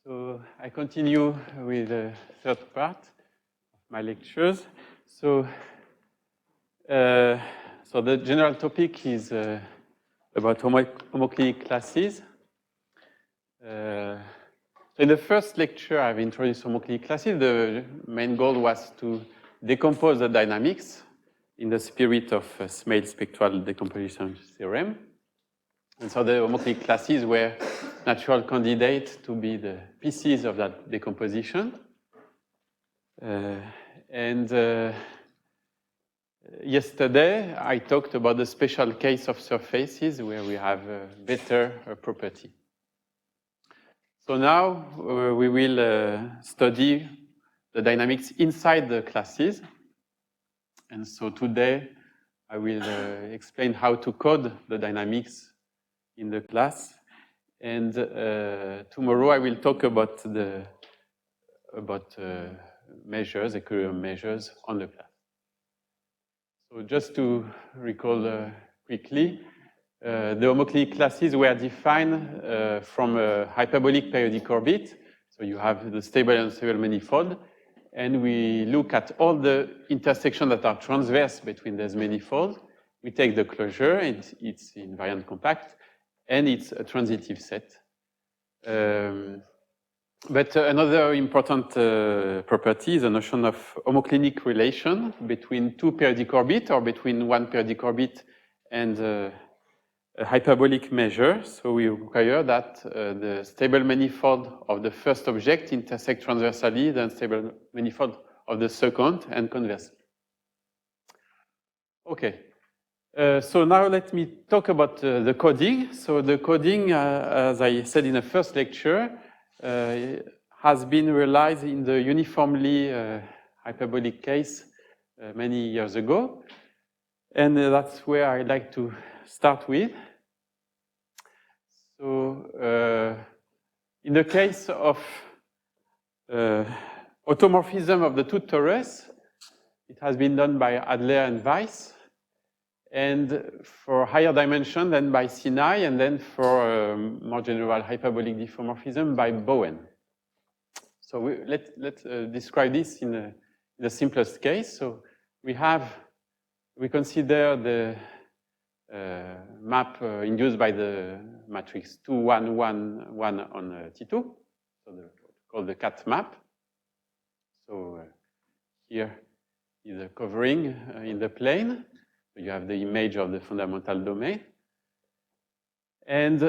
So I continue with the third part of my lectures. So the general topic is about homoclinic classes. In the first lecture, I've introduced homoclinic classes. The main goal was to decompose the dynamics in the spirit of Smale's spectral decomposition theorem. And so the homoclinic classes were natural candidates to be the pieces of that decomposition. Yesterday, I talked about the special case of surfaces where we have a better property. So now we will study the dynamics inside the classes. And so today, I will explain how to code the dynamics in the class. And tomorrow, I will talk about measures, equilibrium measures on the class. So just to recall quickly, the homoclinic classes were defined from a hyperbolic periodic orbit. So you have the stable and unstable manifold. And we look at all the intersections that are transverse between those manifolds. We take the closure, it's invariant compact, and it's a transitive set. But another important property is the notion of homoclinic relation between two periodic orbits or between one periodic orbit and a hyperbolic measure. So we require that the stable manifold of the first object intersect transversally the unstable manifold of the second and conversely. Okay. So now let me talk about the coding. So the coding, as I said in the first lecture, has been realized in the uniformly hyperbolic case many years ago. And that's where I'd like to start with. So in the case of automorphism of the two torus, it has been done by Adler and Weiss. And for higher dimension, then by Sinai, and then for more general hyperbolic diffeomorphism by Bowen. So let's describe this in the simplest case. So we consider the map induced by the matrix 2, 1, 1, 1 on T2, so called the cat map. So here is a covering in the plane. You have the image of the fundamental domain. And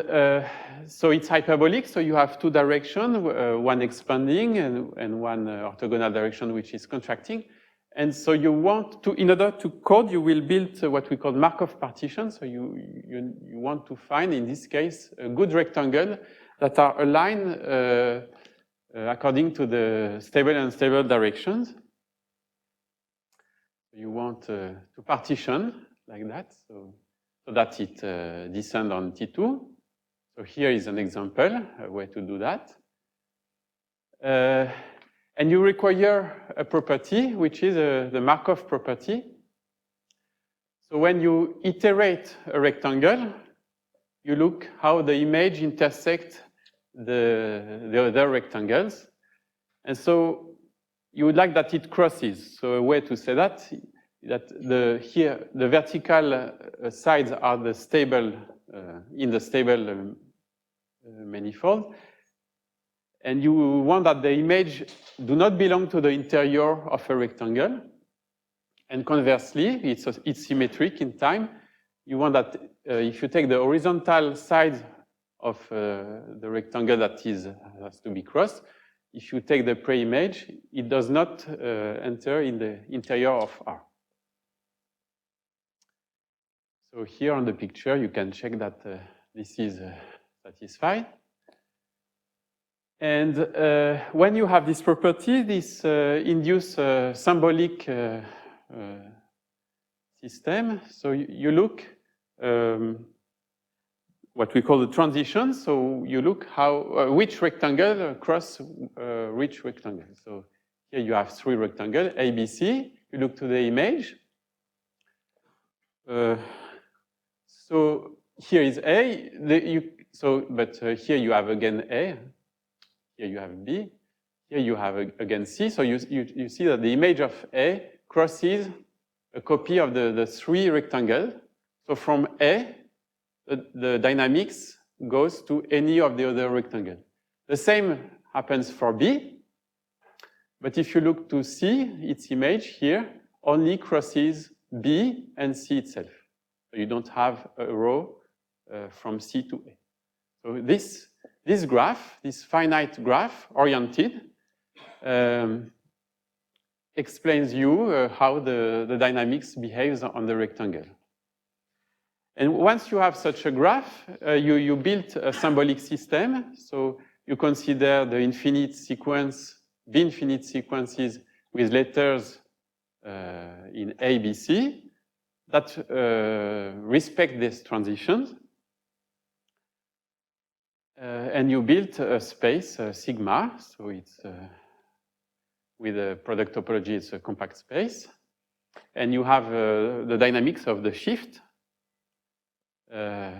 so it's hyperbolic, so you have two directions, one expanding and one orthogonal direction which is contracting. And so you want to, in order to code, you will build what we call Markov partition. So you want to find, in this case, a good rectangle that are aligned according to the stable and unstable directions. You want to partition like that, so that it descends on T2. So here is an example, a way to do that. And you require a property, which is the Markov property. So when you iterate a rectangle, you look how the image intersects the other rectangles. And so you would like that it crosses. So a way to say that here the vertical sides are the stable in the stable manifold, and you want that the image do not belong to the interior of a rectangle. And conversely, it's symmetric in time. You want that if you take the horizontal side of the rectangle that has to be crossed, if you take the pre-image, it does not enter in the interior of R. So here on the picture, you can check that this is satisfied. And when you have this property, this induces a symbolic system. So you look what we call the transition. So you look how which rectangle cross which rectangle. So here you have three rectangles, A, B, C. You look to the image. So here is A. But here you have again A. here you have B, here you have again C. So you see that the image of A crosses a copy of the three rectangles. So from A, the dynamics goes to any of the other rectangles. The same happens for B, but if you look to C, its image here only crosses B and C itself. So you don't have a row from C to A. So this graph, this finite graph oriented, explains you how the dynamics behaves on the rectangle. And once you have such a graph, you build a symbolic system. So you consider the infinite sequence, B infinite sequences with letters in A, B, C that respect these transitions. And you build a space, sigma, so it's with a product topology, it's a compact space. And you have the dynamics of the shift. And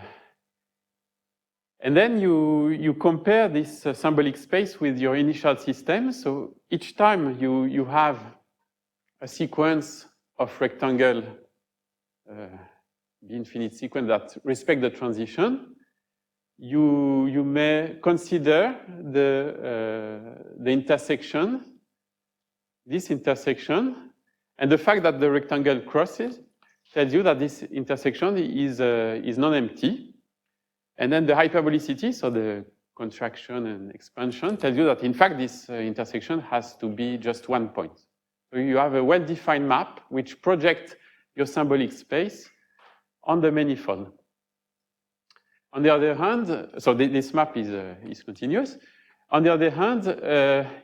then you compare this symbolic space with your initial system. So each time you have a sequence of rectangle, B infinite sequence that respect the transition, you may consider the intersection, this intersection, and the fact that the rectangle crosses tells you that this intersection is non-empty. And then the hyperbolicity, so the contraction and expansion, tells you that in fact this intersection has to be just one point. So you have a well-defined map which projects your symbolic space on the manifold. On the other hand, so this map is continuous. On the other hand,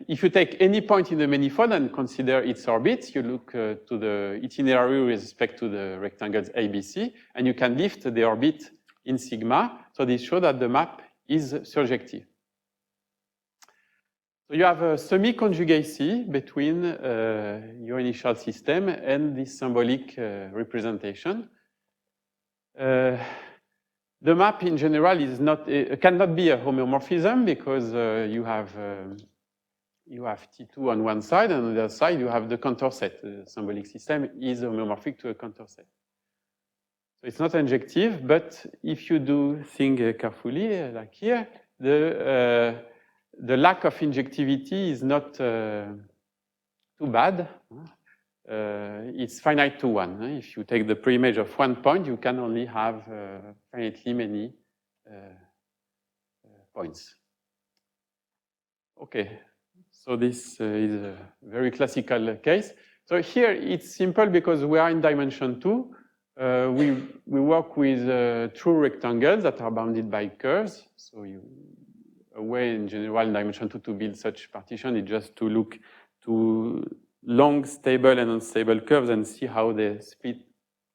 if you take any point in the manifold and consider its orbits, you look to the itinerary with respect to the rectangles ABC, and you can lift the orbit in sigma. So this shows that the map is surjective. So you have a semi-conjugacy between your initial system and this symbolic representation. The map in general is cannot be a homeomorphism because you have T2 on one side, and on the other side you have the contour set. The symbolic system is homeomorphic to a contour set. So it's not injective, but if you do think carefully, like here, the lack of injectivity is not too bad. It's finite to one. If you take the pre-image of one point, you can only have finitely many points. Okay, so this is a very classical case. So here it's simple because we are in dimension 2. We work with true rectangles that are bounded by curves. So a way in general in dimension 2 to build such partition is just to look to long stable and unstable curves and see how they split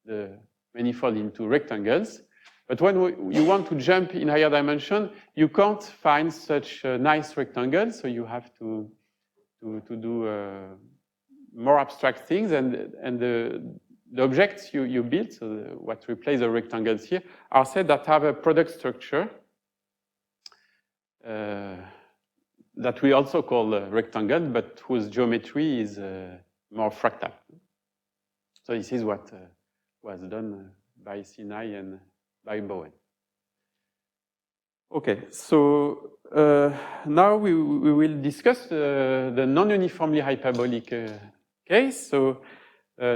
the manifold into rectangles. But when you want to jump in higher dimension, you can't find such nice rectangles, so you have to do more abstract things, and the objects you build, so what replace the rectangles here, are said that have a product structure that we also call rectangle, but whose geometry is more fractal. So this is what was done by Sinai and by Bowen. Okay, so now we will discuss the non-uniformly hyperbolic case. So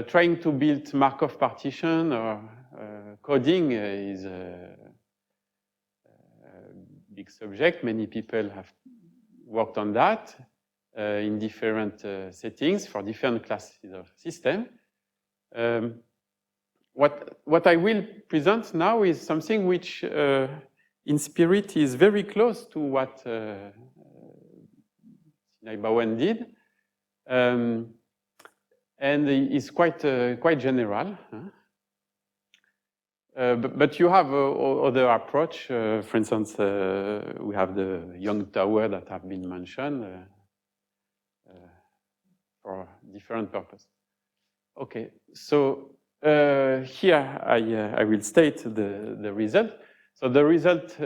trying to build Markov partition or coding is a big subject. Many people have worked on that in different settings for different classes of system. What I will present now is something which in spirit is very close to what Sinai Bowen did, and is quite general. But you have other approach. For instance, we have the Young tower that have been mentioned for different purpose. Okay, so here I will state the result. So the result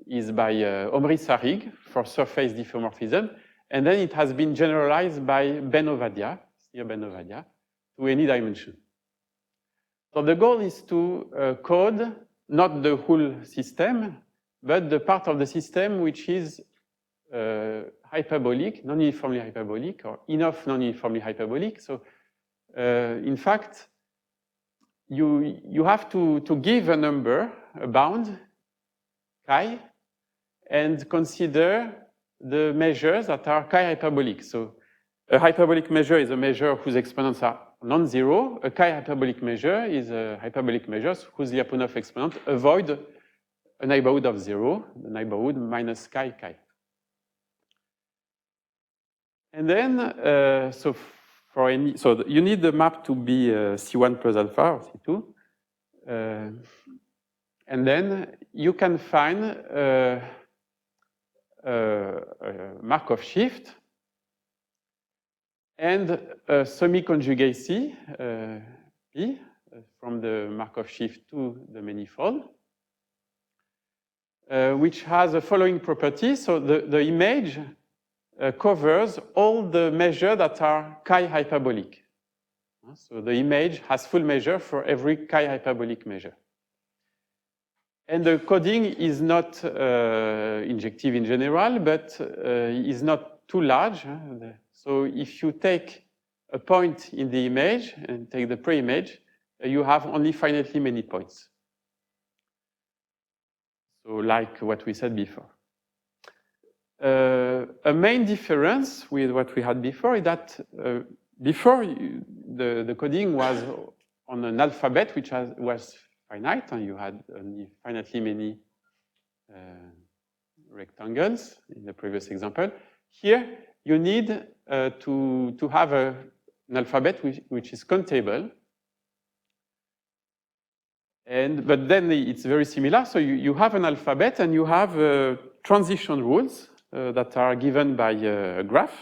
is by Omri Sarig for surface diffeomorphism, and then it has been generalized by Ben Ovadia, to any dimension. So the goal is to code not the whole system, but the part of the system which is hyperbolic, non-uniformly hyperbolic, or enough non-uniformly hyperbolic. So in fact, you have to give a number, a bound, chi, and consider the measures that are chi-hyperbolic. So a hyperbolic measure is a measure whose exponents are non-zero. A chi-hyperbolic measure is a hyperbolic measure whose Lyapunov exponent avoid a neighborhood of zero, the neighborhood minus chi. And then, so you need the map to be C1 plus alpha or C2. And then you can find a Markov shift and a semi-conjugacy P from the Markov shift to the manifold, which has the following property. So the image covers all the measures that are chi-hyperbolic. So the image has full measure for every chi-hyperbolic measure. And the coding is not injective in general, but is not too large. So if you take a point in the image and take the pre-image, you have only finitely many points. So like what we said before. A main difference with what we had before is that before the coding was on an alphabet which was finite, and you had only finitely many rectangles in the previous example. Here you need to have an alphabet which is countable. But then it's very similar. So you have an alphabet and you have transition rules that are given by a graph.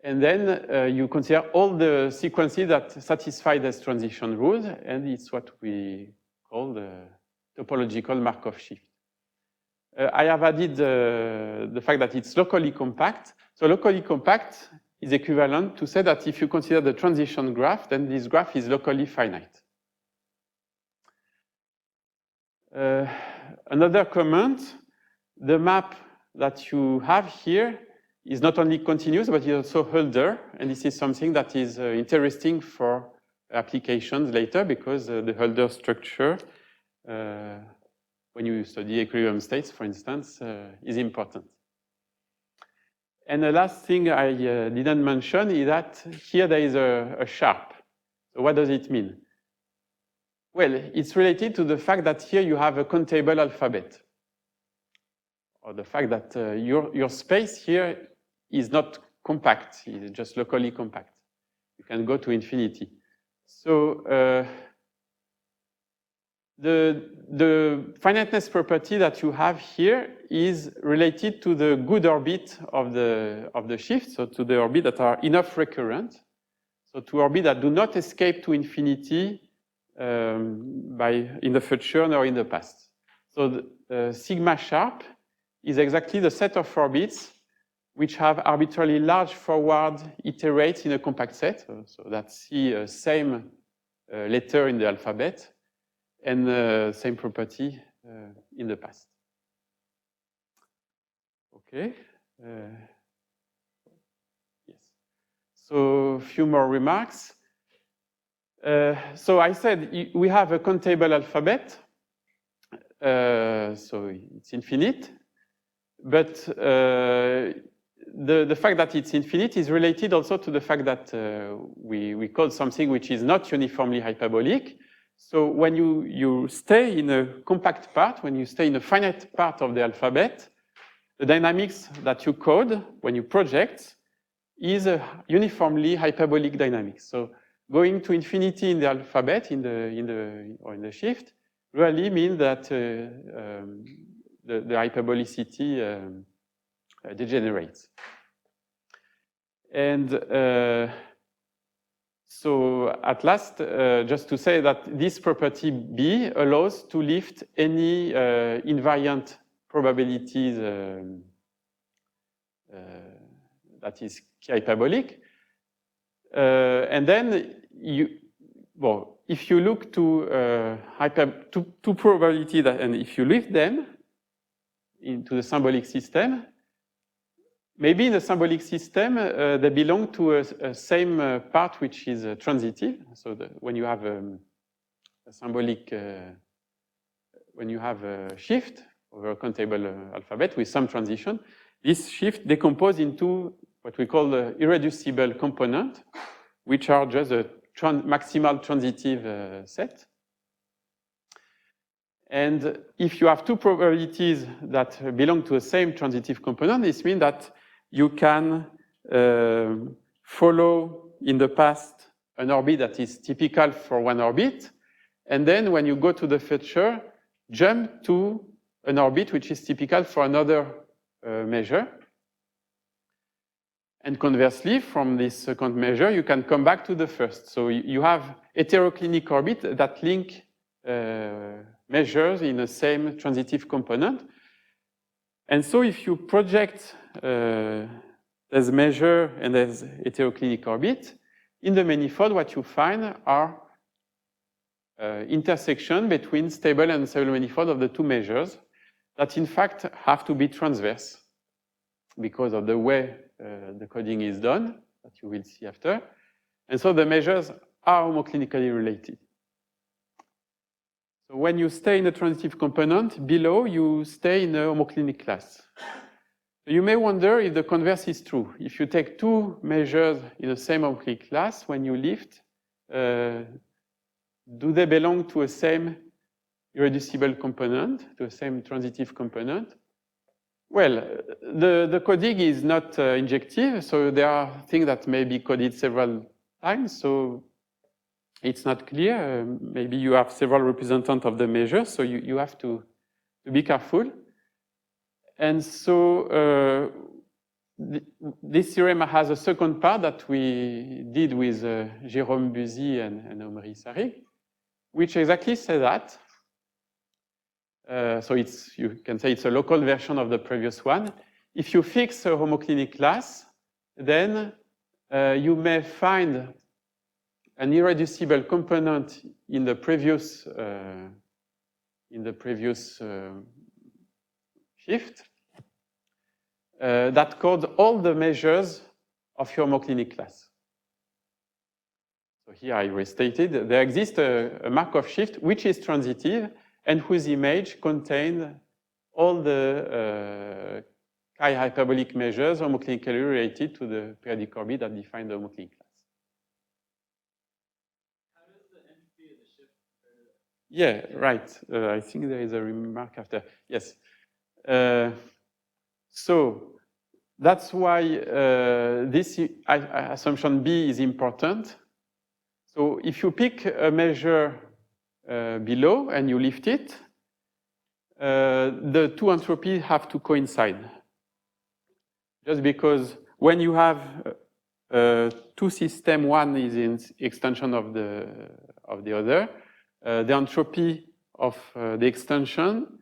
And then you consider all the sequences that satisfy this transition rules, and it's what we call the topological Markov shift. I have added the fact that it's locally compact. So locally compact is equivalent to say that if you consider the transition graph, then this graph is locally finite. Another comment, the map that you have here is not only continuous, but it's also Hölder. And this is something that is interesting for applications later, because the Hölder structure, when you study equilibrium states, for instance, is important. And the last thing I didn't mention is that here there is a sharp. So what does it mean? Well, it's related to the fact that here you have a countable alphabet, or the fact that your space here is not compact, it's just locally compact. You can go to infinity. So the finiteness property that you have here is related to the good orbit of the shift, so to the orbit that are enough recurrent, so to orbit that do not escape to infinity in the future nor in the past. So the sigma sharp is exactly the set of orbits which have arbitrarily large forward iterates in a compact set. So that's the same letter in the alphabet and same property in the past. Okay. Yes. So a few more remarks. So I said we have a countable alphabet. So it's infinite. But the fact that it's infinite is related also to the fact that we call something which is not uniformly hyperbolic. So when you stay in a compact part, when you stay in a finite part of the alphabet, the dynamics that you code when you project is a uniformly hyperbolic dynamics. So going to infinity in the alphabet, in the shift, really means that the hyperbolicity degenerates. And so so at last, just to say that this property B allows to lift any invariant probabilities that is hyperbolic. And then if you look to two probability that, and if you lift them into the symbolic system, maybe in the symbolic system, they belong to a same part which is transitive. So when you have a symbolic, when you have a shift over a countable alphabet with some transition, this shift decomposes into what we call the irreducible component, which are just a maximal transitive set. And if you have two probabilities that belong to the same transitive component, this means that you can follow in the past an orbit that is typical for one orbit, and then when you go to the future, jump to an orbit which is typical for another measure. And conversely, from this second measure, you can come back to the first. So you have heteroclinic orbit that link measures in the same transitive component. And so if you project there's measure and there's heteroclinic orbit, in the manifold, what you find are intersection between stable and unstable manifold of the two measures that in fact have to be transverse because of the way the coding is done, that you will see after. And so the measures are homoclinically related. So when you stay in the transitive component, below you stay in a homoclinic class. So you may wonder if the converse is true. If you take two measures in the same homoclinic class, when you lift, do they belong to a same irreducible component, to a same transitive component? Well, the coding is not injective, so there are things that may be coded several times, so it's not clear. Maybe you have several representatives of the measure, so you have to be careful. And so this theorem has a second part that we did with Jérôme Buzy and Omri Sarig, which exactly says that. So you can say it's a local version of the previous one. If you fix a homoclinic class, then you may find an irreducible component in the previous shift that code all the measures of your homoclinic class. So here I restated, there exists a Markov shift which is transitive and whose image contains all the chi-hyperbolic measures homoclinically related to the periodic orbit that define the homoclinic class. How does the entropy of the shift compare to that? Yeah, right. I think there is a remark after. Yes. So that's why this assumption B is important. So if you pick a measure below and you lift it, the two entropies have to coincide. Just because when you have two systems, one is in extension of the other, the entropy of the extension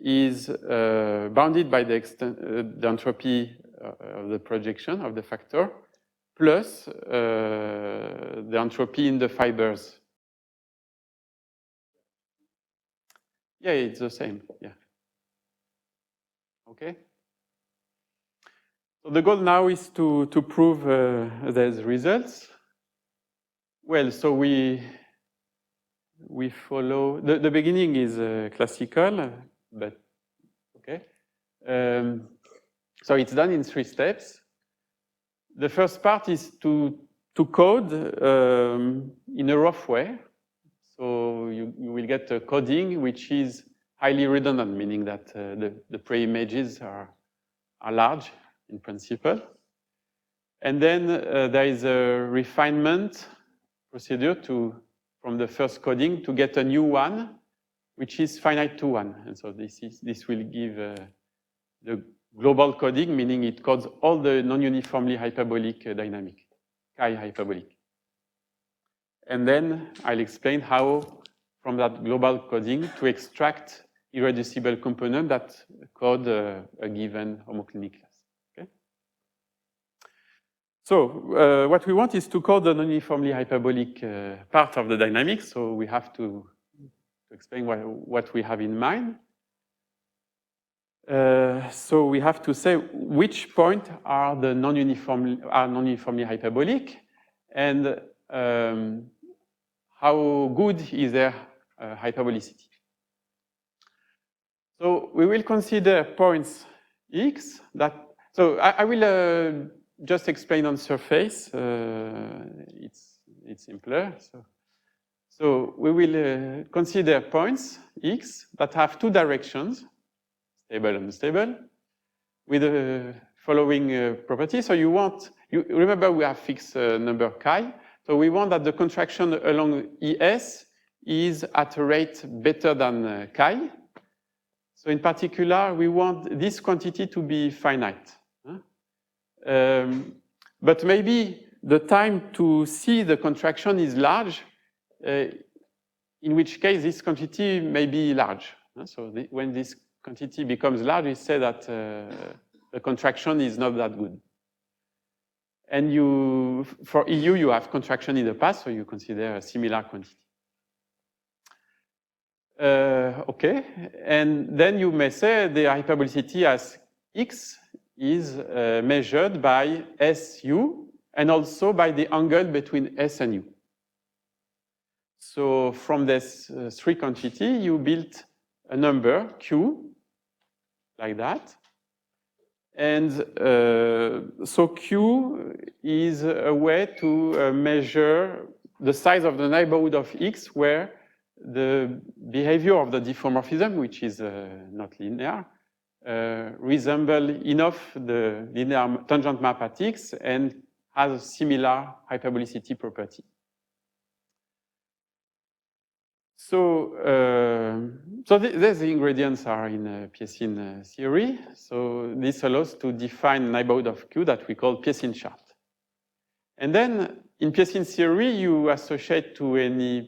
is bounded by the entropy of the projection of the factor plus the entropy in the fibers. Yeah, it's the same, yeah. Okay. So the goal now is to prove these results. Well, so we follow, the beginning is classical, but okay. So it's done in 3 steps. The first part is to code in a rough way. So you will get a coding which is highly redundant, meaning that the pre-images are large in principle. And then there is a refinement procedure from the first coding to get a new one, which is finite to 1. And so this will give the global coding, meaning it codes all the non-uniformly hyperbolic dynamic, chi-hyperbolic. And then I'll explain how, from that global coding, to extract irreducible component that code a given homoclinic class. Okay? So what we want is to code the non-uniformly hyperbolic part of the dynamics. So we have to explain what we have in mind. So we have to say which point are the non-uniformly hyperbolic, and how good is their hyperbolicity. So we will consider points x that. So I will just explain on surface. It's simpler. So we will consider points x that have two directions, stable and unstable, with the following property. So you remember we have fixed number chi. So we want that the contraction along ES is at a rate better than chi. So in particular, we want this quantity to be finite. But maybe the time to see the contraction is large, in which case this quantity may be large. So when this quantity becomes large, we say that the contraction is not that good. And for EU, you have contraction in the past, so you consider a similar quantity. Okay, and then you may say the hyperbolicity as x is measured by SU and also by the angle between S and U. So from this three quantity, you built a number Q, like that. And so Q is a way to measure the size of the neighborhood of X where the behavior of the diffeomorphism, which is not linear, resemble enough the linear tangent map at X and has a similar hyperbolicity property. So, these ingredients are in Pearson theory. So this allows to define neighborhood of Q that we call Pearson chart. And then in Pearson theory, you associate to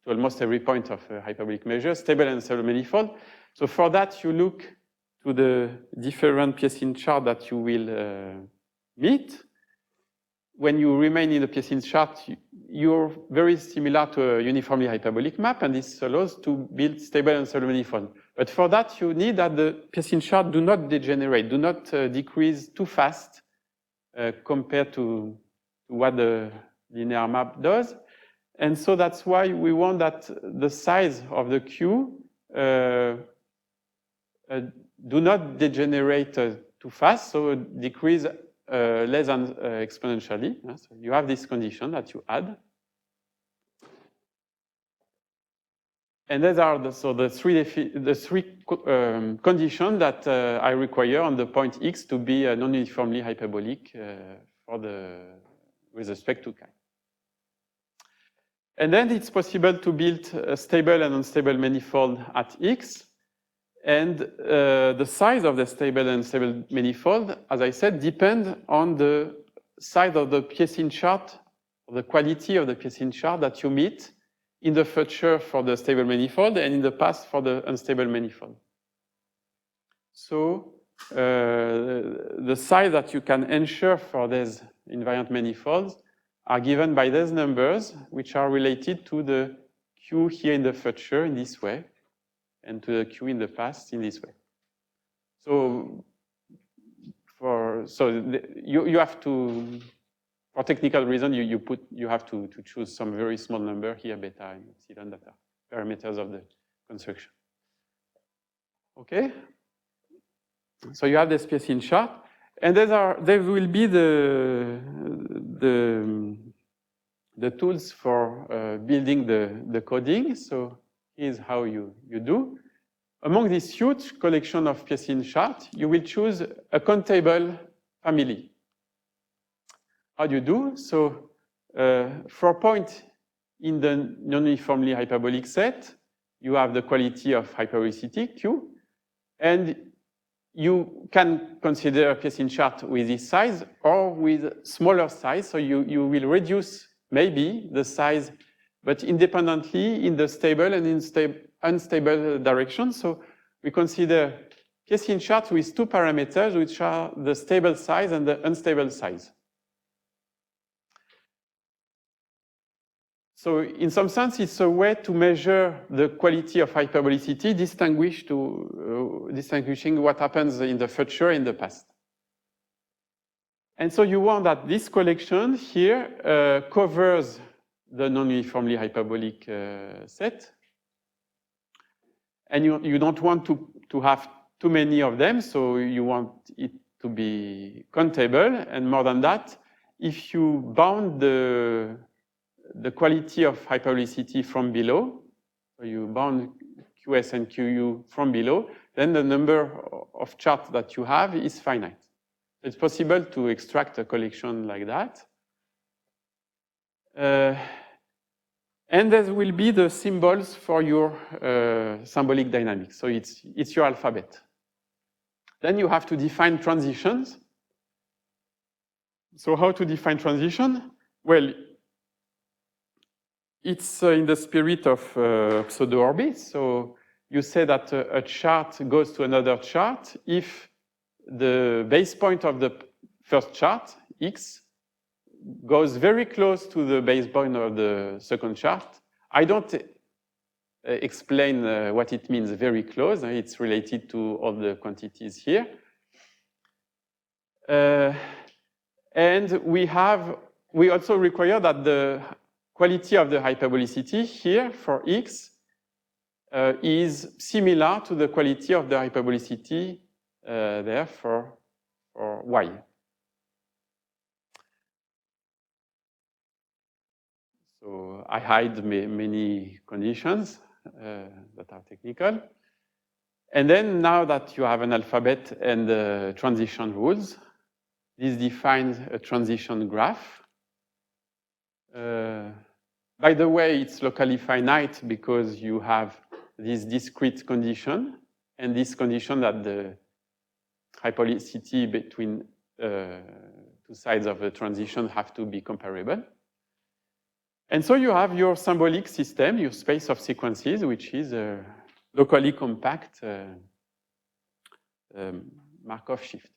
almost every point of a hyperbolic measure, stable and unstable manifold. So for that, you look to the different Pearson chart that you will meet. When you remain in the Pearson chart, you're very similar to a uniformly hyperbolic map, and this allows to build stable and unstable manifold. But for that, you need that the Pearson chart do not degenerate, do not decrease too fast compared to what the linear map does. And so that's why we want that the size of the Q do not degenerate too fast, so decrease less than exponentially. So you have this condition that you add. And these are the three conditions that I require on the point X to be non-uniformly hyperbolic with respect to chi. And then it's possible to build a stable and unstable manifold at X. And the size of the stable and unstable manifold, as I said, depends on the size of the Pearson chart, or the quality of the Pearson chart that you meet in the future for the stable manifold and in the past for the unstable manifold. So the size that you can ensure for these invariant manifolds are given by these numbers, which are related to the Q here in the future in this way, and to the Q in the past in this way. So you have to, for technical reason, you have to choose some very small number here, beta and epsilon, that are parameters of the construction. Okay. So you have this Pearson chart, and there will be the tools for building the coding. So here's how you do. Among this huge collection of Pearson charts, you will choose a countable family. How do you do? So for a point in the non-uniformly hyperbolic set, you have the quality of hyperbolicity, Q, and you can consider a Pearson chart with this size or with smaller size. So you will reduce maybe the size, but independently in the stable and unstable direction. So we consider Kesin charts with two parameters, which are the stable size and the unstable size. So in some sense, it's a way to measure the quality of hyperbolicity, distinguishing what happens in the future and the past. And so you want that this collection here covers the non-uniformly hyperbolic set. And you don't want to have too many of them, so you want it to be countable. And more than that, if you bound the quality of hyperbolicity from below, so you bound QS and QU from below, then the number of charts that you have is finite. It's possible to extract a collection like that. And there will be the symbols for your symbolic dynamics. So it's your alphabet. Then you have to define transitions. So how to define transition? Well, it's in the spirit of pseudo-orbits. So you say that a chart goes to another chart if the base point of the first chart, X, goes very close to the base point of the second chart. I don't explain what it means very close. It's related to all the quantities here. And we also require that the quality of the hyperbolicity here for X is similar to the quality of the hyperbolicity there for Y. So I hide many conditions that are technical. And then now that you have an alphabet and the transition rules, this defines a transition graph. By the way, it's locally finite because you have this discrete condition and this condition that the hyperbolicity between two sides of the transition have to be comparable. And so you have your symbolic system, your space of sequences, which is a locally compact Markov shift.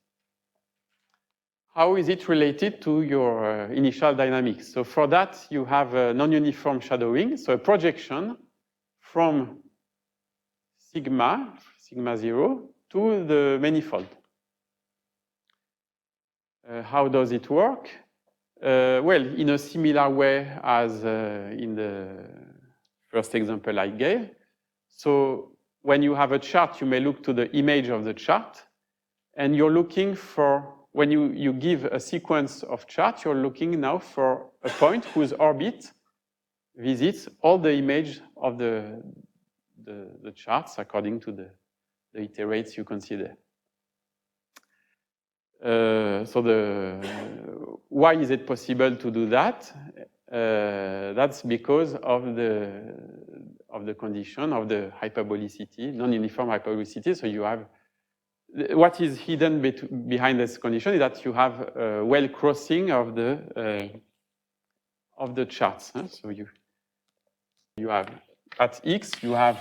How is it related to your initial dynamics? So for that, you have a non-uniform shadowing, so a projection from sigma 0, to the manifold. How does it work? Well, in a similar way as in the first example I gave. So when you have a chart, you may look to the image of the chart, and you're looking for, when you give a sequence of charts, you're looking now for a point whose orbit visits all the image of the charts according to the iterates you consider. So why is it possible to do that? That's because of the condition of the hyperbolicity, non-uniform hyperbolicity. So you have, what is hidden behind this condition is that you have well crossing of the charts. So you have at X, you have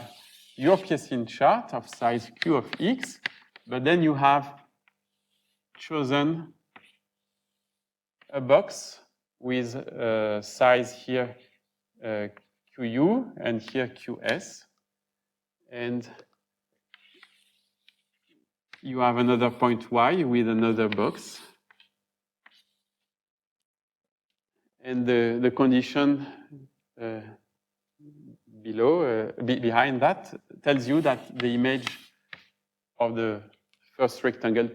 your Kesin chart of size Q of X, but then you have chosen a box with size here QU and here QS, and you have another point Y with another box, and the condition behind that tells you that the image of the first rectangle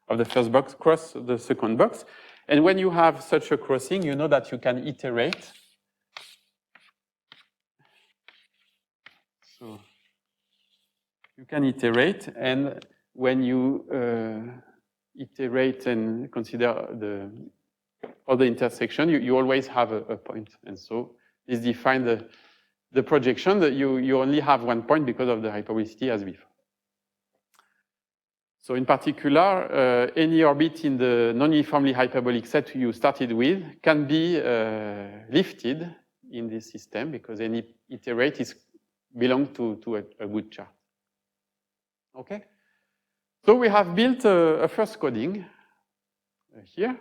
of the first box cross the second box. And when you have such a crossing, you know that you can iterate. So you can iterate, and when you iterate and consider all the intersection, you always have a point. And so this defines the projection that you only have one point because of the hyperbolicity as before. So in particular, any orbit in the non-uniformly hyperbolic set you started with can be lifted in this system because any iterate belongs to a good chart. Okay? So we have built a first coding here.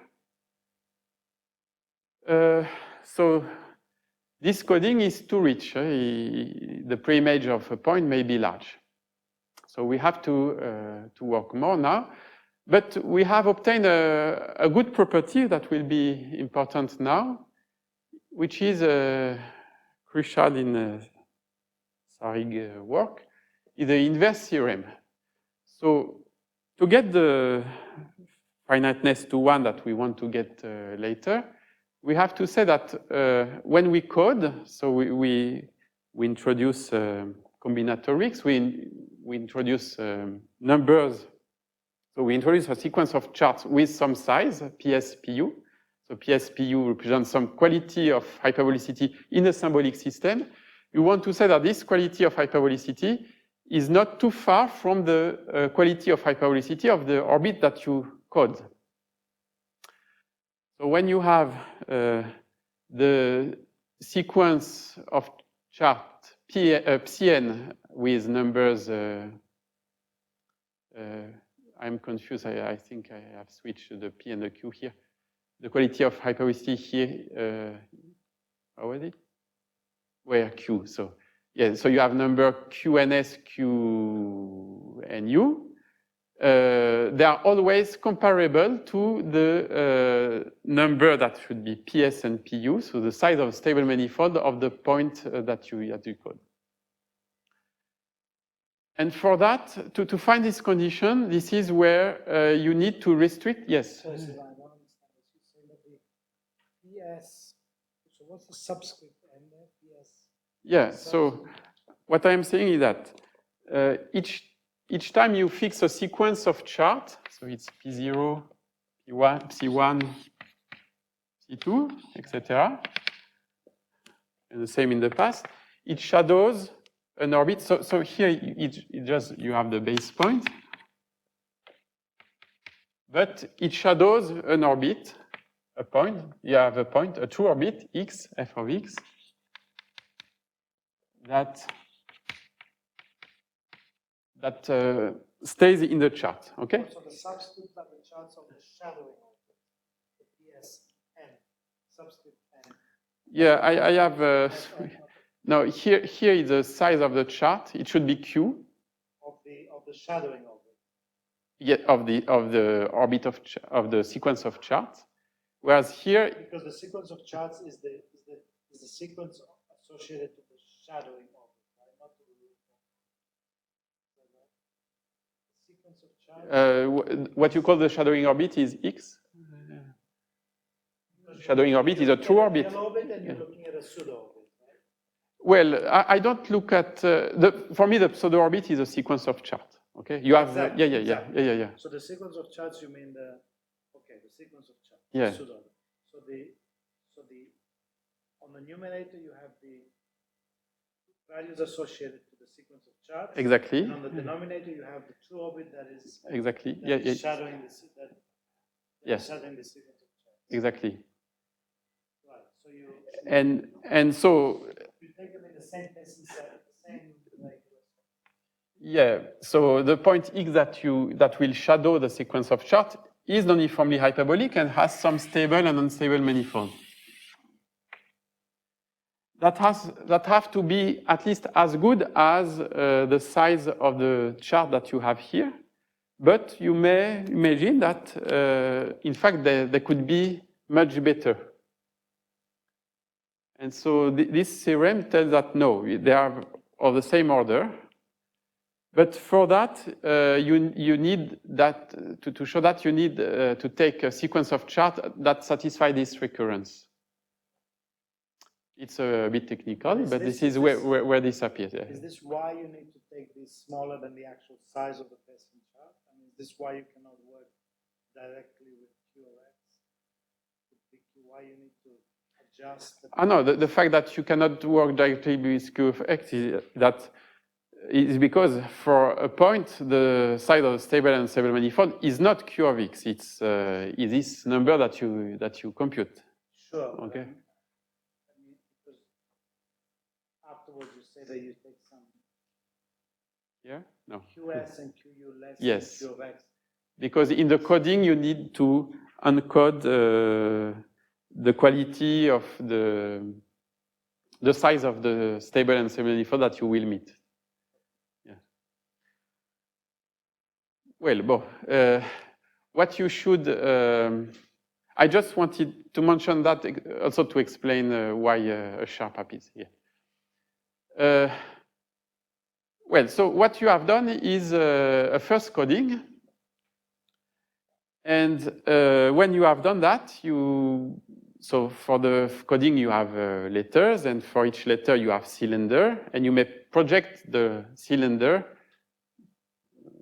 So this coding is too rich. The preimage of a point may be large. So we have to work more now. But we have obtained a good property that will be important now, which is crucial in Sarig work, is the inverse theorem. So to get the finiteness to 1 that we want to get later, we have to say that when we code, so we introduce combinatorics, we introduce numbers. So we introduce a sequence of charts with some size, PS, PU. So PS, PU represents some quality of hyperbolicity in a symbolic system. You want to say that this quality of hyperbolicity is not too far from the quality of hyperbolicity of the orbit that you code. So when you have the sequence of chart Pn with numbers, I'm confused, I think I have switched the P and the Q here. The quality of hyperbolicity here, how was it? Where Q, so yeah, so you have number QNS, Q and U. They are always comparable to the number that should be PS and PU, so the size of stable manifold of the point that you code. And for that, to find this condition, this is where you need to restrict, yes? So I don't understand what you say, but the PS, so what's the subscript N there, PS? Yeah, so what I'm saying is that each time you fix a sequence of chart, so it's P0, P1, C1, C2, etc., and the same in the past, it shadows an orbit. So here it just, you have the base point, but it shadows an orbit, a point. You have a point, a true orbit, X, f of X, that stays in the chart, okay? So the subscript are the charts of the shadowing of the PS N, subscript N. Yeah, I have, no, here is the size of the chart. It should be Q. Of the shadowing of it. Yeah, of the orbit of the sequence of charts. Whereas here, because the sequence of charts is the sequence associated to the shadowing of it, right? Not to the sequence of charts. what you call the shadowing orbit is X. Shadowing orbit is a true orbit. Real orbit, and you're looking at a pseudo orbit. Well, I don't look at for me the pseudo orbit is a sequence of charts. Okay, you have exactly, yeah. So the sequence of charts, you mean the sequence of charts. Yeah. Pseudo. So the on the numerator you have the values associated to the sequence of charts. Exactly. And on the denominator you have the true orbit that is exactly shadowing the yes. shadowing the sequence of charts. Exactly. Right. So and so. You take them in the same place, the same way. Yeah, so the point X that will shadow the sequence of chart is non-uniformly hyperbolic and has some stable and unstable manifold. That have to be at least as good as the size of the chart that you have here, but you may imagine that in fact they could be much better. And so this theorem tells that no, they are of the same order. But for that, you need that, to show that you need to take a sequence of charts that satisfy this recurrence. It's a bit technical, but this is where this appears. Yeah. Is this why you need to take this smaller than the actual size of the Pessin chart? I mean, is this why you cannot work directly with QRX? Why you need to adjust? No, the fact that you cannot work directly with QFX is that is because for a point, the size of the stable and unstable manifold is not Q of X. It's this number that you compute. Sure. Okay. I mean, because afterwards you say that you take some Yeah? No. QS and QU less Yes. than Q of X. Because in the coding, you need to encode the quality of the size of the stable and unstable manifold that you will meet. Yeah. Well, what you should, I just wanted to mention that also to explain why a sharp app is here. Well, so what you have done is a first coding. And when you have done that, so for the coding, you have letters, and for each letter, you have cylinder, and you may project the cylinder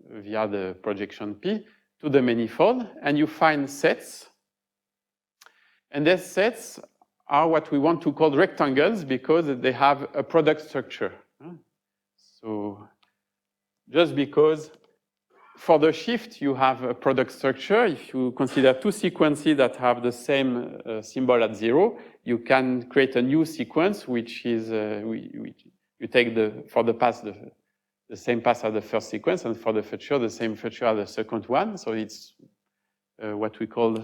via the projection P to the manifold, and you find sets. And these sets are what we want to call rectangles because they have a product structure. So just because for the shift, you have a product structure. If you consider two sequences that have the same symbol at 0, you can create a new sequence, which is, you take for the past, the same path as the first sequence, and for the future, the same future as the second one. So it's what we call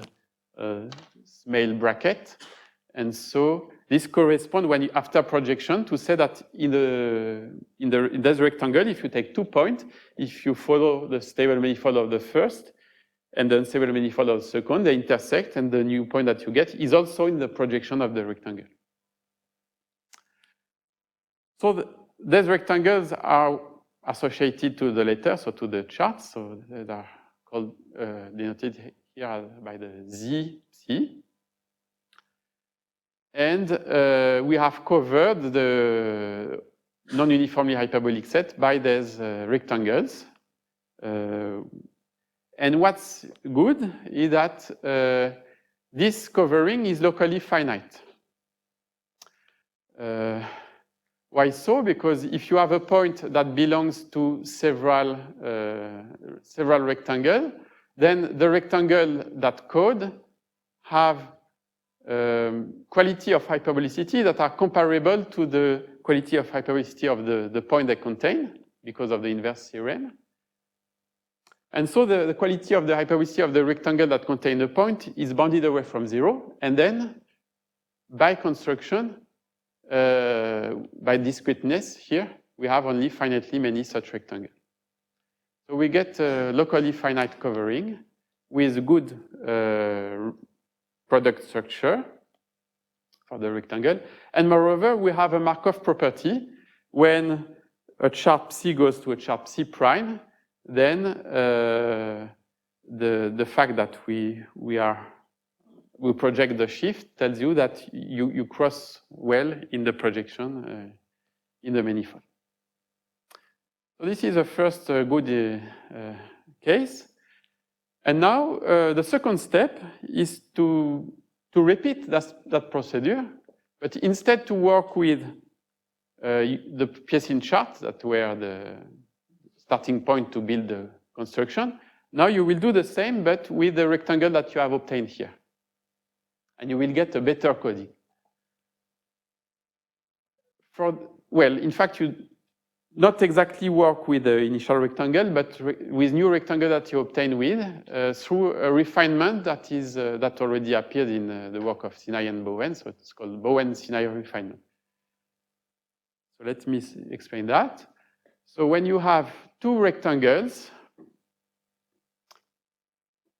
a Smale bracket. And so this corresponds when after projection to say that in this rectangle, if you take 2 points, if you follow the stable manifold of the first and the unstable manifold of the second, they intersect, and the new point that you get is also in the projection of the rectangle. So these rectangles are associated to the letter, so to the chart. So they are called, denoted here by the Z, C. And we have covered the non-uniformly hyperbolic set by these rectangles. And what's good is that this covering is locally finite. Why so? Because if you have a point that belongs to several rectangles, then the rectangle that code have quality of hyperbolicity that are comparable to the quality of hyperbolicity of the point they contain because of the inverse theorem. And so the quality of the hyperbolicity of the rectangle that contain the point is bounded away from 0. And then by construction, by discreteness here, we have only finitely many such rectangles. So we get locally finite covering with good product structure for the rectangle. And moreover, we have a Markov property. When a chart psi goes to a chart psi prime, then the fact that we project the shift tells you that you cross well in the projection in the manifold. So this is a first good case. And now the second step is to repeat that procedure, but instead to work with the Pearson chart that were the starting point to build the construction. Now you will do the same, but with the rectangle that you have obtained here. And you will get a better coding. Well, in fact, you not exactly work with the initial rectangle, but with new rectangle that you obtain with through a refinement that is that already appeared in the work of Sinai and Bowen. So it's called Bowen-Sinai refinement. So let me explain that. So when you have two rectangles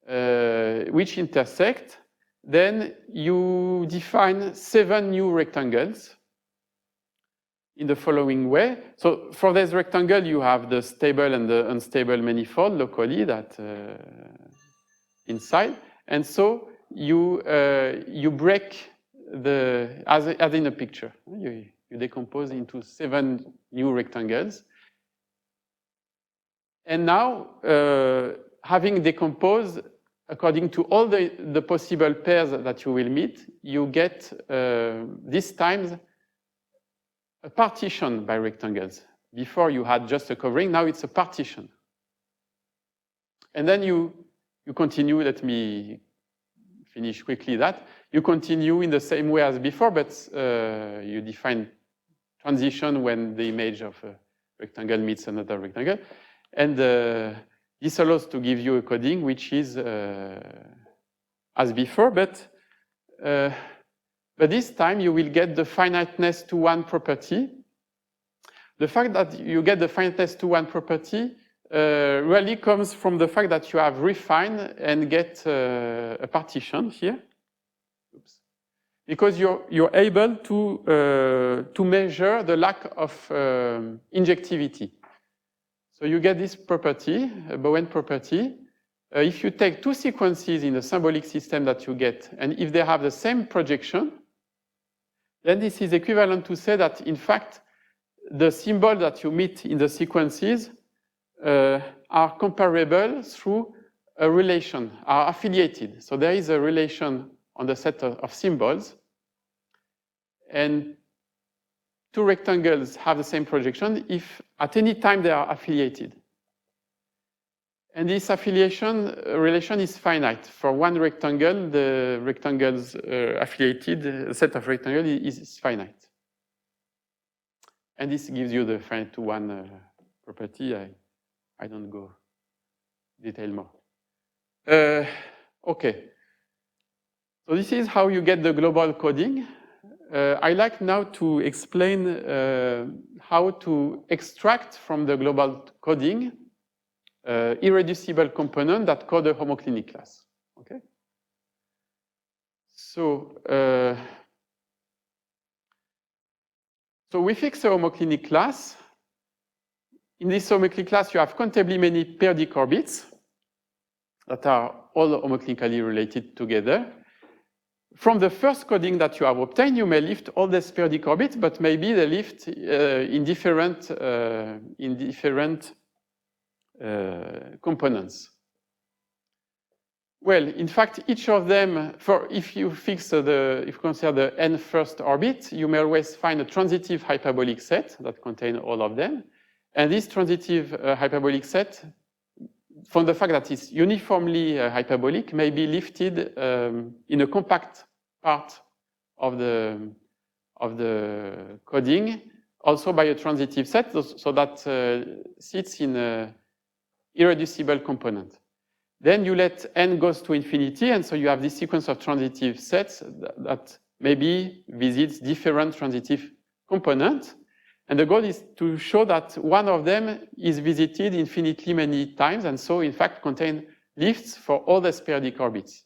which intersect, then you define 7 new rectangles in the following way. So for this rectangle, you have the stable and the unstable manifold locally that inside. And so you break as in a picture. You decompose into 7 new rectangles. And now, having decomposed according to all the possible pairs that you will meet, you get this time a partition by rectangles Before you had just a covering, now it's a partition. And then you continue, let me finish quickly that. You continue in the same way as before, but you define transition when the image of a rectangle meets another rectangle. And this allows to give you a coding which is as before, but this time you will get the finiteness to one property. The fact that you get the finiteness to one property really comes from the fact that you have refined and get a partition here. Oops. Because you're able to measure the lack of injectivity. So you get this property, a Bowen property. If you take two sequences in the symbolic system that you get, and if they have the same projection, then this is equivalent to say that, in fact, the symbols that you meet in the sequences are comparable through a relation, are affiliated. So there is a relation on the set of symbols, and two rectangles have the same projection if at any time they are affiliated. And this affiliation relation is finite. For one rectangle, the rectangles affiliated, the set of rectangles is finite. And this gives you the finite to one property. I don't go detail more. Okay. So this is how you get the global coding. I like now to explain how to extract from the global coding irreducible component that code a homoclinic class. Okay. So we fix a homoclinic class. In this homoclinic class, you have countably many periodic orbits that are all homoclinically related together. From the first coding that you have obtained, you may lift all these periodic orbits, but maybe they lift in different components. Well, in fact, each of them, if you consider the n first orbit, you may always find a transitive hyperbolic set that contains all of them. And this transitive hyperbolic set, from the fact that it's uniformly hyperbolic, may be lifted in a compact part of the coding, also by a transitive set, so that sits in an irreducible component. Then you let n goes to infinity, and so you have this sequence of transitive sets that maybe visits different transitive components. And the goal is to show that one of them is visited infinitely many times, and so in fact contain lifts for all the periodic orbits.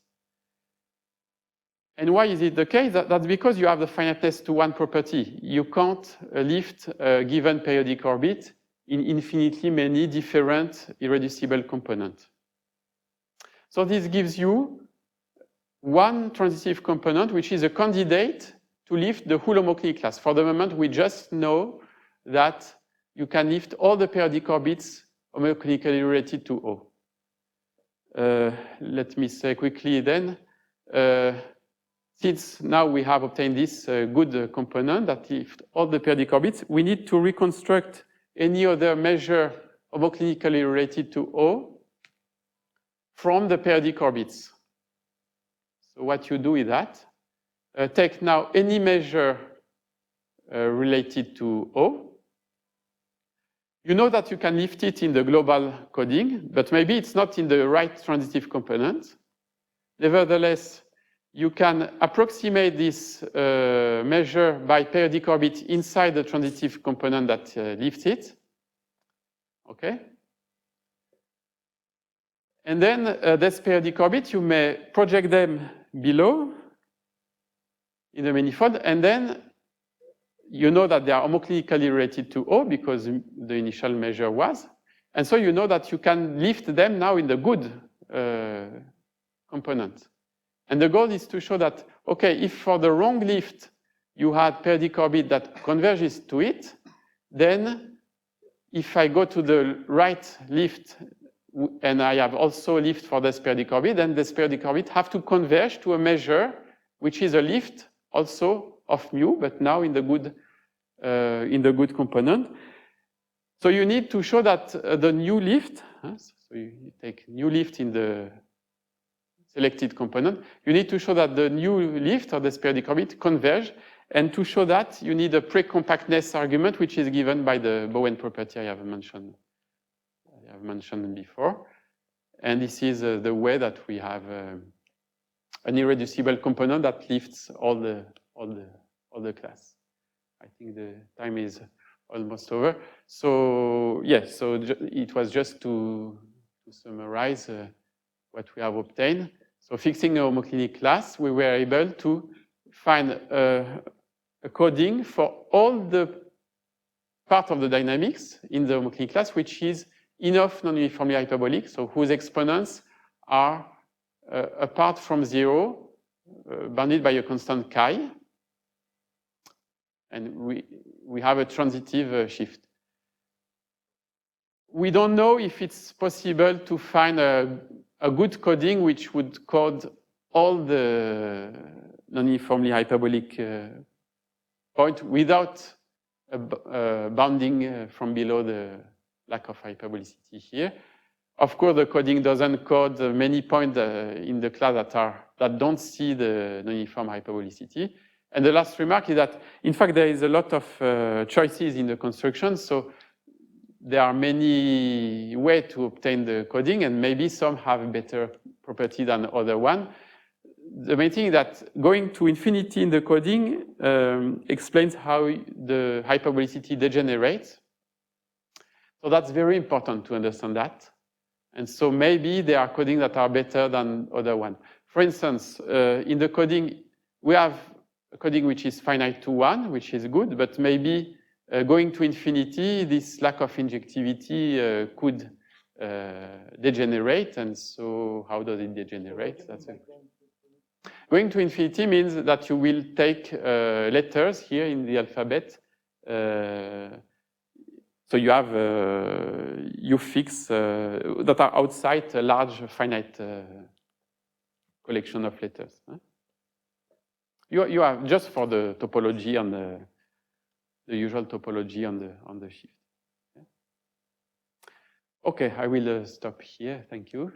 And why is it the case? That's because you have the finiteness to one property. You can't lift a given periodic orbit in infinitely many different irreducible components. So this gives you one transitive component, which is a candidate to lift the whole homoclinic class. For the moment, we just know that you can lift all the periodic orbits homoclinically related to O. Let me say quickly then, since now we have obtained this good component that lifts all the periodic orbits, we need to reconstruct any other measure homoclinically related to O from the periodic orbits. So what you do is that, take now any measure related to O. You know that you can lift it in the global coding, but maybe it's not in the right transitive component. Nevertheless, you can approximate this measure by periodic orbit inside the transitive component that lifts it. Okay? And then this periodic orbit, you may project them below in the manifold, and then you know that they are homoclinically related to O because the initial measure was. And so you know that you can lift them now in the good component. And the goal is to show that, okay, if for the wrong lift you had periodic orbit that converges to it, then if I go to the right lift and I have also lift for this periodic orbit, then this periodic orbit have to converge to a measure which is a lift also of mu, but now in the good component. So you need to show that the new lift, so you take new lift in the selected component, you need to show that the new lift or the periodic orbit converge, and to show that you need a pre-compactness argument, which is given by the Bowen property I have mentioned before. And this is the way that we have an irreducible component that lifts all the class. I think the time is almost over. So yes, so it was just to summarize what we have obtained. So fixing a homoclinic class, we were able to find a coding for all the part of the dynamics in the homoclinic class, which is enough non-uniformly hyperbolic, so whose exponents are apart from zero, bounded by a constant chi. And we have a transitive shift. We don't know if it's possible to find a good coding which would code all the non-uniformly hyperbolic point without bounding from below the lack of hyperbolicity here. Of course, the coding doesn't code many points in the class that don't see the non-uniform hyperbolicity. And the last remark is that, in fact, there is a lot of choices in the construction, so there are many ways to obtain the coding, and maybe some have better property than other one. The main thing is that going to infinity in the coding explains how the hyperbolicity degenerates. So that's very important to understand that. And so maybe there are coding that are better than other one. For instance, in the coding, we have a coding which is finite to 1, which is good, but maybe going to infinity, this lack of injectivity could degenerate. And so how does it degenerate? That's it. Going to infinity means that you will take letters here in the alphabet. So you have fix that are outside a large finite collection of letters. You have just for the topology on the usual topology on the shift. Okay, I will stop here. Thank you.